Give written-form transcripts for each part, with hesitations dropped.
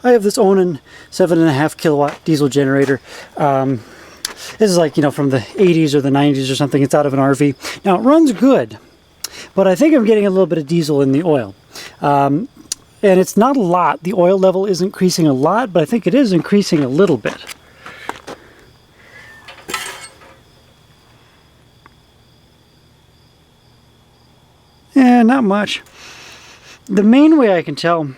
I have this Onan 7.5 kilowatt diesel generator. This is like, you know, from the 80s or the 90s or something. It's out of an RV. Now, it runs good, but I think I'm getting a little bit of diesel in the oil. And it's not a lot. The oil level is increasing a lot, but I think it is increasing a little bit. Yeah, not much. The main way I can tell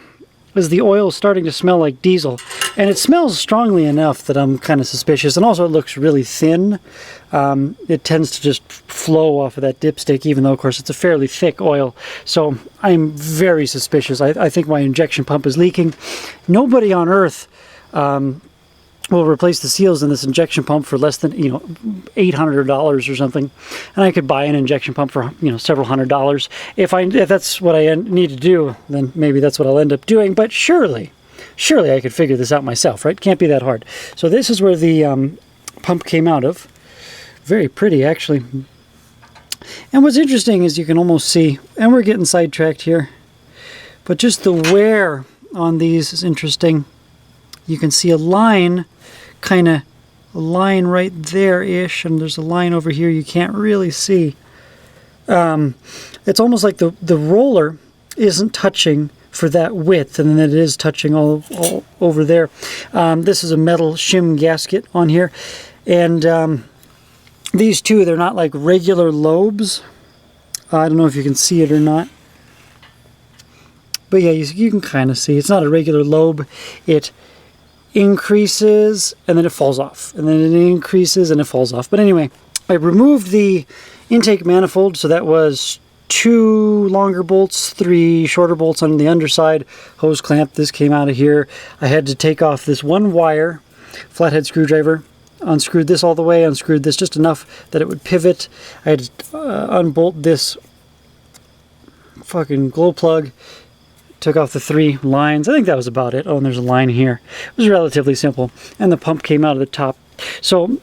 is the oil is starting to smell like diesel, and it smells strongly enough that I'm kind of suspicious. And also it looks really thin. It tends to just flow off of that dipstick, even though of course it's a fairly thick oil. So I'm very suspicious. I think my injection pump is leaking. Nobody on earth will replace the seals in this injection pump for less than, you know, $800 or something. And I could buy an injection pump for, you know, several $100s. If that's what I need to do, then maybe that's what I'll end up doing. But surely I could figure this out myself, right? Can't be that hard. So this is where the pump came out of. Very pretty, actually. And what's interesting is you can almost see, and we're getting sidetracked here, but just the wear on these is interesting. You can see a line, kind of a line right there-ish, and there's a line over here you can't really see. It's almost like the roller isn't touching for that width, and then it is touching all over there. This is a metal shim gasket on here, and these two, they're not like regular lobes. I don't know if you can see it or not. But yeah, you can kind of see. It's not a regular lobe. It increases and then it falls off, and then it increases and it falls off. But anyway, I removed the intake manifold, so that was 2 longer bolts, 3 shorter bolts on the underside, hose clamp. This came out of here. I had to take off this one wire, flathead screwdriver, unscrewed this all the way, unscrewed this just enough that it would pivot. I had to unbolt this fucking glow plug. Took off the 3 lines. I think that was about it. Oh, and there's a line here. It was relatively simple. And the pump came out of the top. So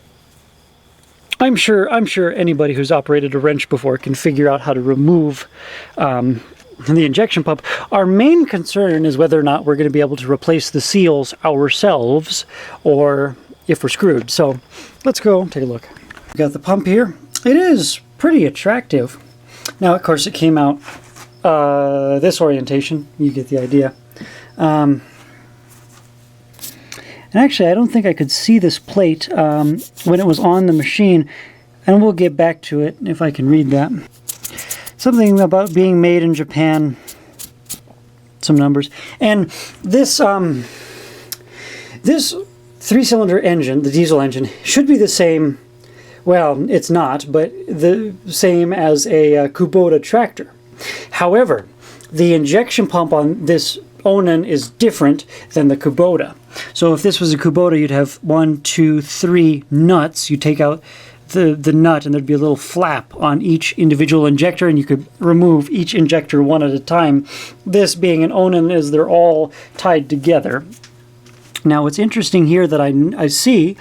I'm sure anybody who's operated a wrench before can figure out how to remove the injection pump. Our main concern is whether or not we're going to be able to replace the seals ourselves, or if we're screwed. So let's go take a look. We got the pump here. It is pretty attractive. Now, of course, it came out this orientation. You get the idea. And actually, I don't think I could see this plate when it was on the machine, and we'll get back to it if I can read that. Something about being made in Japan, some numbers. And this this 3-cylinder engine, the diesel engine, should be the same, well, it's not, but the same as a Kubota tractor. However, the injection pump on this Onan is different than the Kubota. So if this was a Kubota, you'd have 1, 2, 3 nuts. You take out the nut, and there'd be a little flap on each individual injector, and you could remove each injector one at a time. This, being an Onan, is they're all tied together. Now, what's interesting here that I see,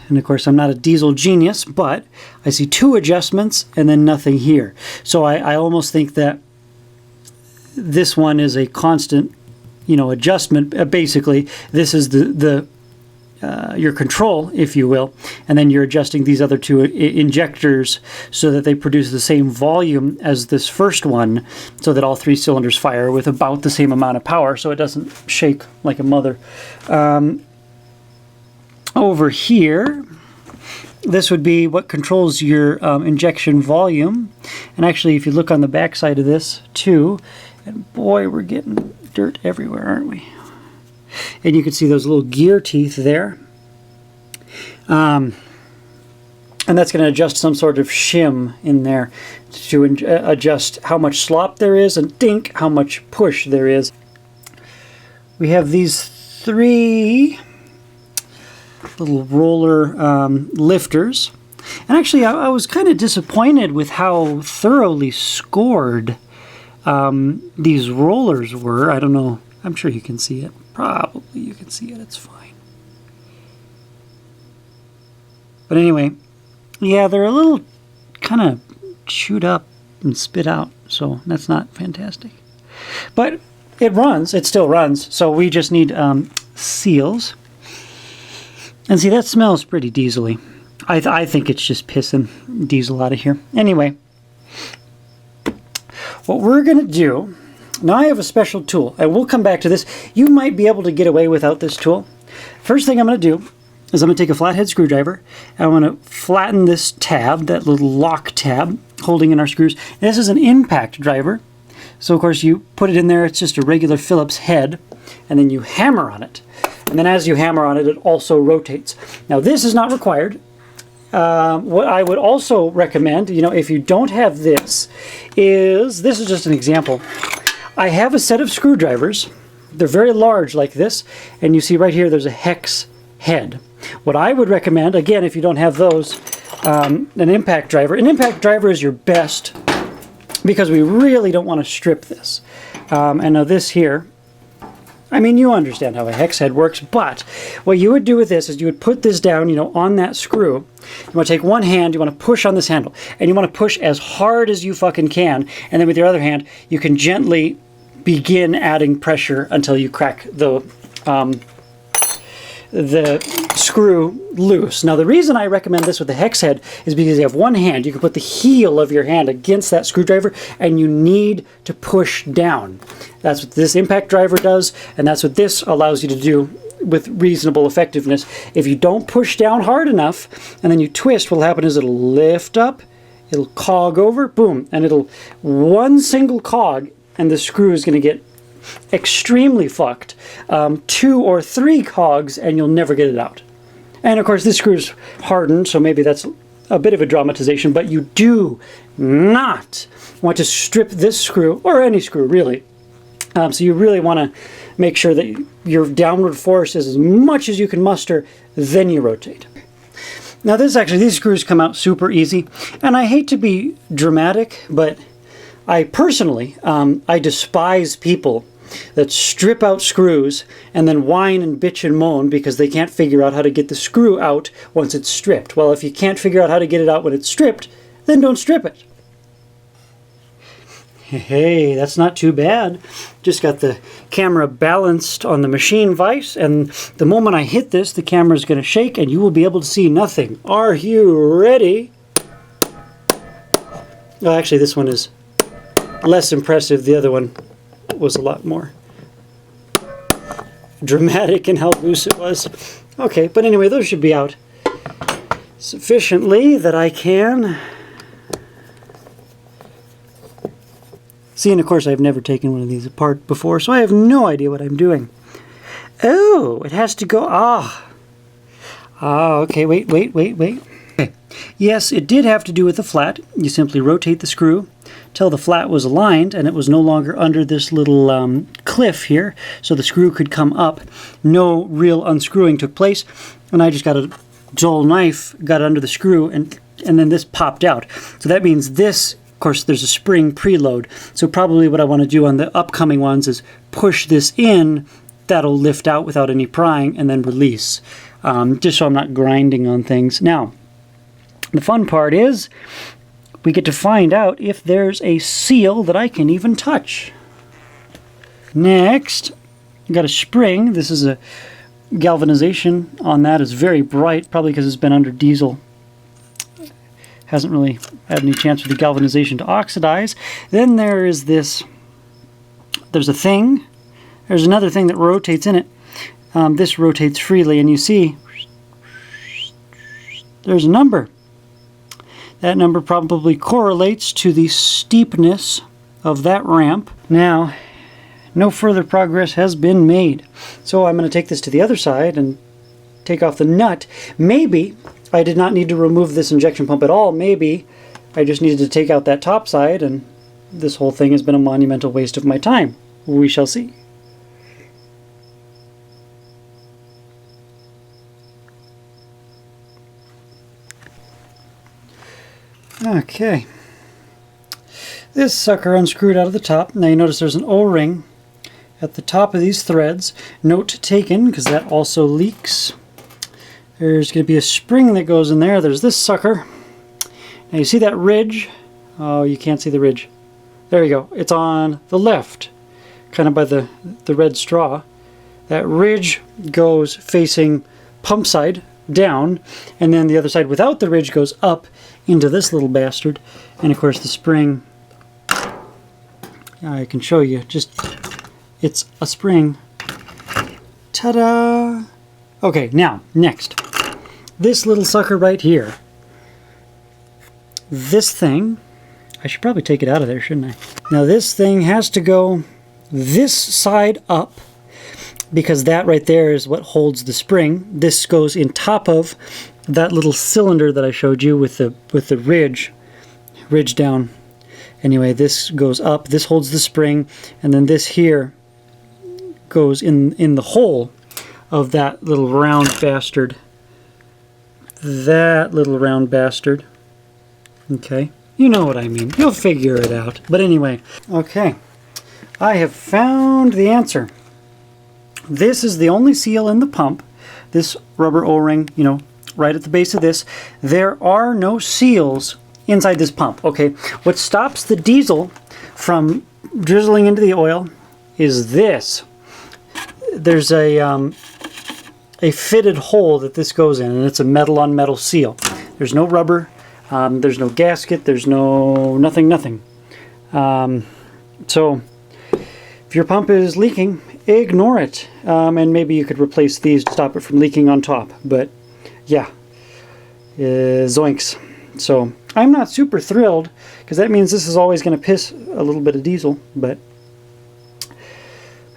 and of course I'm not a diesel genius, but I see 2 adjustments and then nothing here. So I almost think that this one is a constant, you know, adjustment. Basically, this is your control, if you will, and then you're adjusting these other 2 injectors so that they produce the same volume as this first one, so that all 3 cylinders fire with about the same amount of power, so it doesn't shake like a mother. Over here, this would be what controls your injection volume. And actually, if you look on the back side of this too, and boy, we're getting dirt everywhere, aren't we? And you can see those little gear teeth there. And that's going to adjust some sort of shim in there to adjust how much slop there is, and dink, how much push there is. We have these 3 little roller lifters, and actually I was kind of disappointed with how thoroughly scored these rollers were. I don't know, I'm sure you can see it. Probably you can see it, it's fine. But anyway, yeah, they're a little kind of chewed up and spit out, so that's not fantastic. But it runs. It still runs. So we just need seals. And see, that smells pretty diesel-y. I think it's just pissing diesel out of here. Anyway, what we're going to do, now I have a special tool, and we'll come back to this. You might be able to get away without this tool. First thing I'm going to do is I'm going to take a flathead screwdriver, and I'm going to flatten this tab, that little lock tab, holding in our screws. And this is an impact driver. So of course you put it in there, it's just a regular Phillips head, and then you hammer on it. And then as you hammer on it, it also rotates. Now this is not required. What I would also recommend, you know, if you don't have this is just an example. I have a set of screwdrivers. They're very large like this, and you see right here there's a hex head. What I would recommend, again, if you don't have those, an impact driver. An impact driver is your best because we really don't want to strip this. And now this here, I mean, you understand how a hex head works, but what you would do with this is you would put this down, you know, on that screw. You want to take one hand, you want to push on this handle, and you want to push as hard as you fucking can, and then with your other hand, you can gently begin adding pressure until you crack the screw loose. Now the reason I recommend this with the hex head is because you have one hand, you can put the heel of your hand against that screwdriver and you need to push down. That's what this impact driver does, and that's what this allows you to do with reasonable effectiveness. If you don't push down hard enough and then you twist, what'll happen is it'll lift up, it'll cog over, boom, and it'll one single cog and the screw is going to get extremely fucked. 2 or 3 cogs and you'll never get it out. And of course this screw's hardened, so maybe that's a bit of a dramatization, but you do not want to strip this screw, or any screw really. So you really want to make sure that your downward force is as much as you can muster, then you rotate. Now these screws come out super easy, and I hate to be dramatic, but I personally, I despise people that strip out screws and then whine and bitch and moan because they can't figure out how to get the screw out once it's stripped. Well, if you can't figure out how to get it out when it's stripped, then don't strip it. Hey, that's not too bad. Just got the camera balanced on the machine vise, and the moment I hit this, the camera is going to shake and you will be able to see nothing. Are you ready? Well, actually, this one is less impressive. The other one was a lot more dramatic in how loose it was. Okay, but anyway, those should be out sufficiently that I can see. And of course I've never taken one of these apart before, so I have no idea what I'm doing. Oh, it has to go, okay, wait. Okay. Yes, it did have to do with the flat. You simply rotate the screw till the flat was aligned and it was no longer under this little cliff here, so the screw could come up. No real unscrewing took place, and I just got a dull knife, got under the screw, and then this popped out. So that means this, of course, there's a spring preload, so probably what I want to do on the upcoming ones is push this in, that'll lift out without any prying, and then release, just so I'm not grinding on things. Now, the fun part is we get to find out if there's a seal that I can even touch. Next, I've got a spring. This is a galvanization on that. It's very bright, probably because it's been under diesel. Hasn't really had any chance for the galvanization to oxidize. Then there is this, there's a thing. There's another thing that rotates in it. This rotates freely, and you see there's a number. That number probably correlates to the steepness of that ramp. Now, no further progress has been made. So I'm going to take this to the other side and take off the nut. Maybe I did not need to remove this injection pump at all. Maybe I just needed to take out that top side, and this whole thing has been a monumental waste of my time. We shall see. Okay, this sucker unscrewed out of the top. Now you notice there's an O-ring at the top of these threads. Note taken, because that also leaks. There's going to be a spring that goes in there. There's this sucker. Now you see that ridge? Oh, you can't see the ridge. There you go. It's on the left, kind of by the red straw. That ridge goes facing pump side down, and then the other side without the ridge goes up into this little bastard. And of course the spring, I can show you, just, it's a spring. Ta-da! Okay, now, next. This little sucker right here. This thing, I should probably take it out of there, shouldn't I? Now this thing has to go this side up, because that right there is what holds the spring. This goes in top of that little cylinder that I showed you with the ridge down. Anyway, this goes up, this holds the spring, and then this here goes in the hole of that little round bastard. That little round bastard. Okay, you know what I mean. You'll figure it out. But anyway, okay. I have found the answer. This is the only seal in the pump. This rubber O-ring, you know, right at the base of this. There are no seals inside this pump. Okay, what stops the diesel from drizzling into the oil is this. There's a fitted hole that this goes in, and it's a metal on metal seal. There's no rubber, there's no gasket, there's nothing. So if your pump is leaking, ignore it, and maybe you could replace these to stop it from leaking on top. But yeah, zoinks. So I'm not super thrilled, because that means this is always going to piss a little bit of diesel, but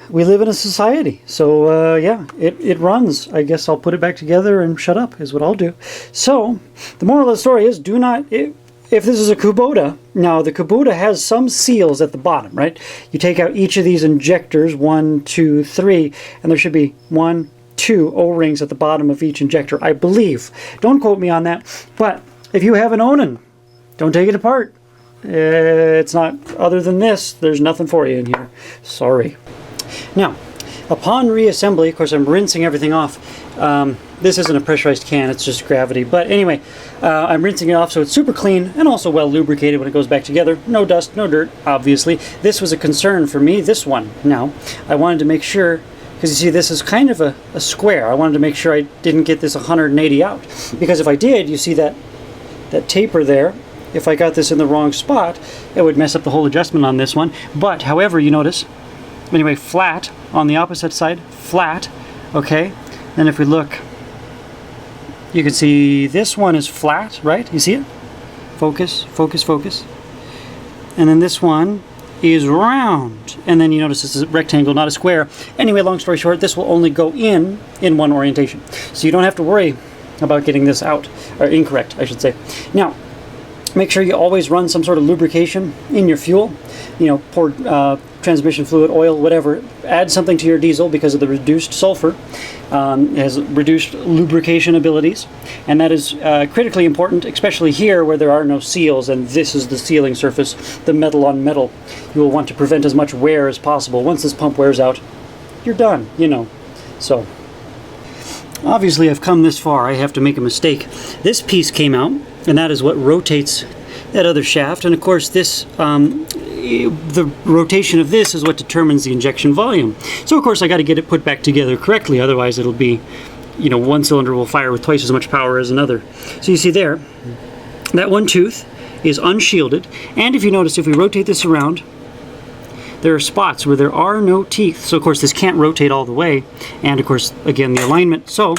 we live in a society, so yeah, it runs. I guess I'll put it back together and shut up, is what I'll do. So the moral of the story is, do not, if this is a Kubota, now the Kubota has some seals at the bottom, right? You take out each of these injectors, 1, 2, 3, and there should be 1, 2 O-rings at the bottom of each injector, I believe. Don't quote me on that, but if you have an Onan, don't take it apart. It's not, other than this, there's nothing for you in here. Sorry. Now, upon reassembly, of course I'm rinsing everything off. This isn't a pressurized can, it's just gravity. But anyway, I'm rinsing it off so it's super clean and also well lubricated when it goes back together. No dust, no dirt, obviously. This was a concern for me, this one. Now, I wanted to make sure, because you see this is kind of a square. I wanted to make sure I didn't get this 180 out. Because if I did, you see that taper there. If I got this in the wrong spot, it would mess up the whole adjustment on this one. But, however, you notice, anyway, flat on the opposite side, flat, okay? Then if we look, you can see this one is flat, right? You see it? Focus, focus, focus. And then this one is round. And then you notice this is a rectangle, not a square. Anyway, long story short, this will only go in one orientation. So you don't have to worry about getting this out, or incorrect, I should say. Now, make sure you always run some sort of lubrication in your fuel. You know, pour transmission fluid, oil, whatever. Add something to your diesel because of the reduced sulfur. It has reduced lubrication abilities, and that is critically important, especially here where there are no seals, and this is the sealing surface, the metal on metal. You will want to prevent as much wear as possible. Once this pump wears out, you're done, you know. So, obviously I've come this far, I have to make a mistake. This piece came out, and that is what rotates that other shaft, and of course this, the rotation of this is what determines the injection volume. So of course I got to get it put back together correctly, otherwise it'll be, you know, one cylinder will fire with twice as much power as another. So you see there, that one tooth is unshielded, and if you notice, if we rotate this around, there are spots where there are no teeth. So of course this can't rotate all the way, and of course again the alignment. So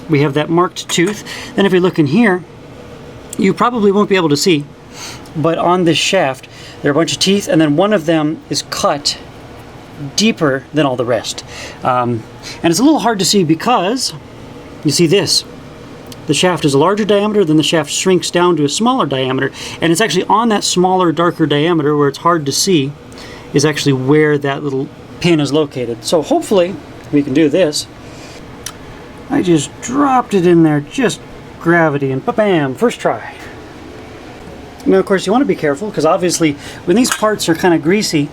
we have that marked tooth. Then if we look in here, you probably won't be able to see, but on this shaft there are a bunch of teeth, and then one of them is cut deeper than all the rest. And it's a little hard to see because you see this. The shaft is a larger diameter, then the shaft shrinks down to a smaller diameter, and it's actually on that smaller, darker diameter where it's hard to see is actually where that little pin is located. So hopefully we can do this. I just dropped it in there, just gravity, and bam, first try. Now of course you want to be careful, because obviously when these parts are kind of greasy,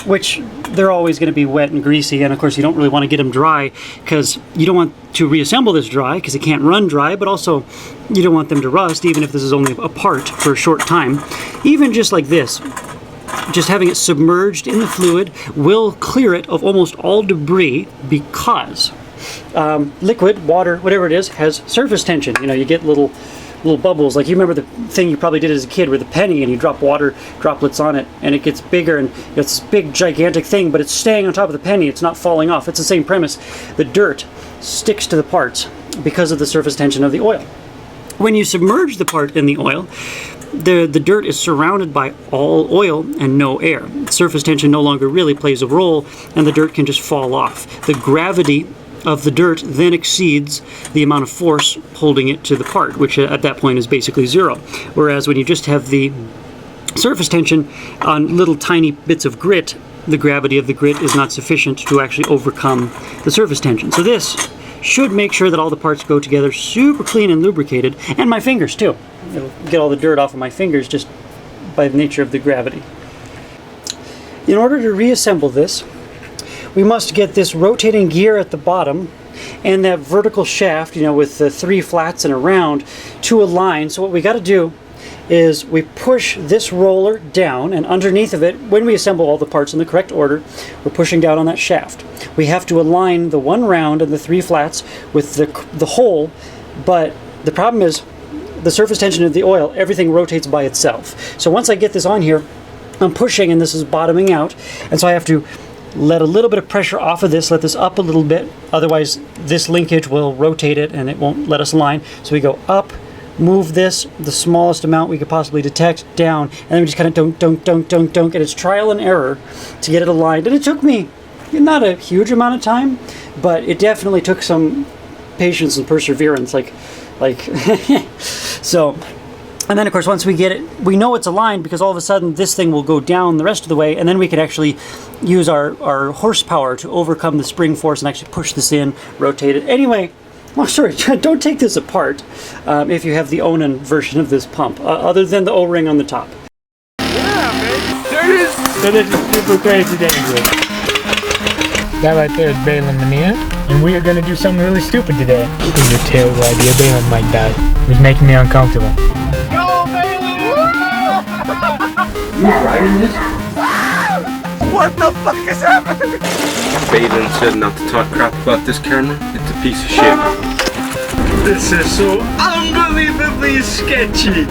which they're always going to be wet and greasy, and of course you don't really want to get them dry, because you don't want to reassemble this dry because it can't run dry, but also you don't want them to rust, even if this is only a part for a short time. Even just like this, just having it submerged in the fluid will clear it of almost all debris, because liquid, water, whatever it is, has surface tension. You know, you get little bubbles. Like, you remember the thing you probably did as a kid with a penny, and you drop water droplets on it, and it gets bigger, and it's this big gigantic thing, but it's staying on top of the penny. It's not falling off. It's the same premise. The dirt sticks to the parts because of the surface tension of the oil. When you submerge the part in the oil, the dirt is surrounded by all oil and no air. Surface tension no longer really plays a role, and the dirt can just fall off. The gravity of the dirt then exceeds the amount of force holding it to the part, which at that point is basically zero. Whereas when you just have the surface tension on little tiny bits of grit, the gravity of the grit is not sufficient to actually overcome the surface tension. So this should make sure that all the parts go together super clean and lubricated, and my fingers too. It'll get all the dirt off of my fingers just by the nature of the gravity. In order to reassemble this, we must get this rotating gear at the bottom and that vertical shaft, you know, with the 3 flats and a round, to align. So what we got to do is we push this roller down, and underneath of it, when we assemble all the parts in the correct order, we're pushing down on that shaft. We have to align the 1 round and the 3 flats with the hole, but the problem is the surface tension of the oil, everything rotates by itself. So once I get this on here, I'm pushing and this is bottoming out, and so I have to let a little bit of pressure off of this, let this up a little bit, otherwise this linkage will rotate it and it won't let us align. So we go up, move this the smallest amount we could possibly detect, down, and then we just kind of dunk, and it's trial and error to get it aligned. And it took me not a huge amount of time, but it definitely took some patience and perseverance, like so. And then, of course, once we get it, we know it's aligned because all of a sudden this thing will go down the rest of the way, and then we can actually use our horsepower to overcome the spring force and actually push this in, rotate it. Anyway, long story, don't take this apart if you have the Onan version of this pump, other than the O-ring on the top. Yeah, man. There it is. So this is super crazy dangerous. That right there is Balin Mania, and we are going to do something really stupid today. This is a terrible idea. Balin might die. It's making me uncomfortable. You riding this? What the fuck is happening? Balin said not to talk crap about this camera. It's a piece of shit. This is so unbelievably sketchy.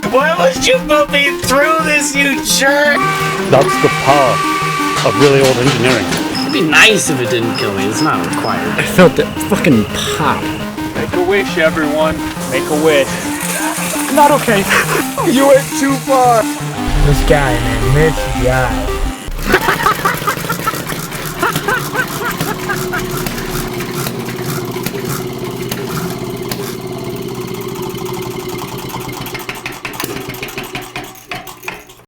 Why would you put me through this, you jerk? That's the power of really old engineering. It'd be nice if it didn't kill me. It's not required. I felt that fucking pop. Make a wish, everyone. Make a wish. Not okay. You went too far. This guy, man. This guy.